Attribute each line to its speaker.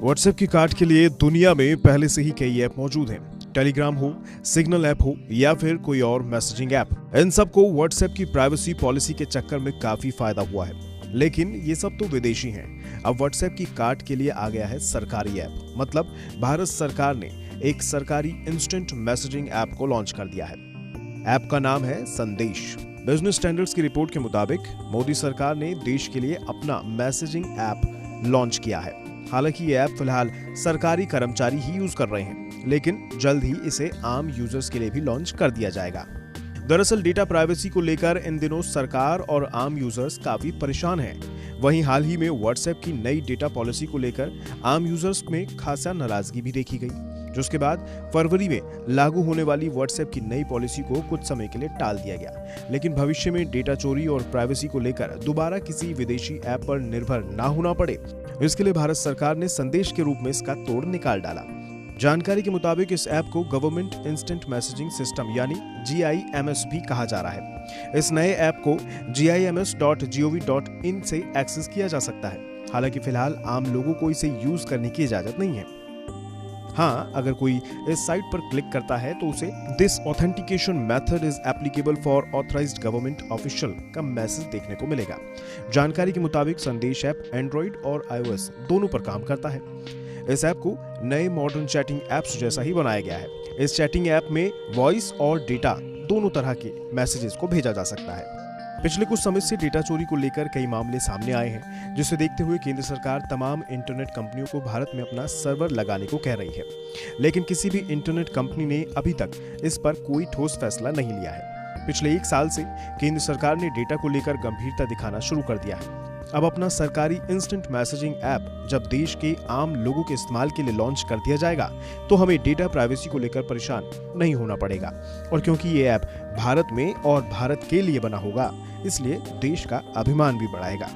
Speaker 1: WhatsApp की काट के लिए दुनिया में पहले से ही कई ऐप मौजूद हैं। टेलीग्राम हो, सिग्नल ऐप हो या फिर कोई और मैसेजिंग ऐप, इन सबको व्हाट्सएप की प्राइवेसी पॉलिसी के चक्कर में काफी फायदा हुआ है। लेकिन ये सब तो विदेशी हैं। अब व्हाट्सएप की काट के लिए आ गया है सरकारी ऐप। मतलब भारत सरकार ने एक सरकारी इंस्टेंट मैसेजिंग ऐप को लॉन्च कर दिया है। ऐप का नाम है संदेश। बिजनेस स्टैंडर्ड्स की रिपोर्ट के मुताबिक मोदी सरकार ने देश के लिए अपना मैसेजिंग ऐप लॉन्च किया है। हालांकि ये ऐप फिलहाल सरकारी कर्मचारी ही यूज कर रहे हैं, लेकिन जल्द ही इसे आम यूजर्स के लिए भी लॉन्च कर दिया जाएगा। दरअसल डेटा प्राइवेसी को लेकर इन दिनों सरकार और आम यूजर्स काफी परेशान हैं। वहीं हाल ही में व्हाट्सएप की नई डेटा पॉलिसी को लेकर आम यूजर्स में खासा नाराजगी भी देखी गई, जिसके बाद फरवरी में लागू होने वाली व्हाट्सएप की नई पॉलिसी को कुछ समय के लिए टाल दिया गया। लेकिन भविष्य में डेटा चोरी और प्राइवेसी को लेकर दोबारा किसी विदेशी ऐप पर निर्भर ना होना पड़े, इसके लिए भारत सरकार ने संदेश के रूप में इसका तोड़ निकाल डाला। जानकारी के मुताबिक इस ऐप को गवर्नमेंट इंस्टेंट मैसेजिंग सिस्टम यानी GIMS भी कहा जा रहा है। इस नए ऐप को gims.gov.in से एक्सेस किया जा सकता है। हालांकि फिलहाल आम लोगों को इसे यूज करने की इजाजत नहीं है। हाँ, अगर कोई इस साइट पर क्लिक करता है तो उसे this authentication method is applicable for authorised government official का मैसेज देखने को मिलेगा। जानकारी के मुताबिक संदेश ऐप एंड्रॉइड और iOS दोनों पर काम करता है। इस ऐप को नए मॉडर्न चैटिंग ऐप्स जैसा ही बनाया गया है। इस चैटिंग ऐप में वॉइस और डेटा दोनों तरह के मैसेजेस को भेजा जा सकता है। पिछले कुछ समय से डेटा चोरी को लेकर कई मामले सामने आए हैं, जिसे देखते हुए केंद्र सरकार तमाम इंटरनेट कंपनियों को भारत में अपना सर्वर लगाने को कह रही है। लेकिन किसी भी इंटरनेट कंपनी ने अभी तक इस पर कोई ठोस फैसला नहीं लिया है। पिछले 1 साल से केंद्र सरकार ने डेटा को लेकर गंभीरता दिखाना शुरू कर दिया है। अब अपना सरकारी इंस्टेंट मैसेजिंग ऐप जब देश के आम लोगों के इस्तेमाल के लिए लॉन्च कर दिया जाएगा, तो हमें डेटा प्राइवेसी को लेकर परेशान नहीं होना पड़ेगा। और क्योंकि ये ऐप भारत में और भारत के लिए बना होगा, इसलिए देश का अभिमान भी बढ़ाएगा।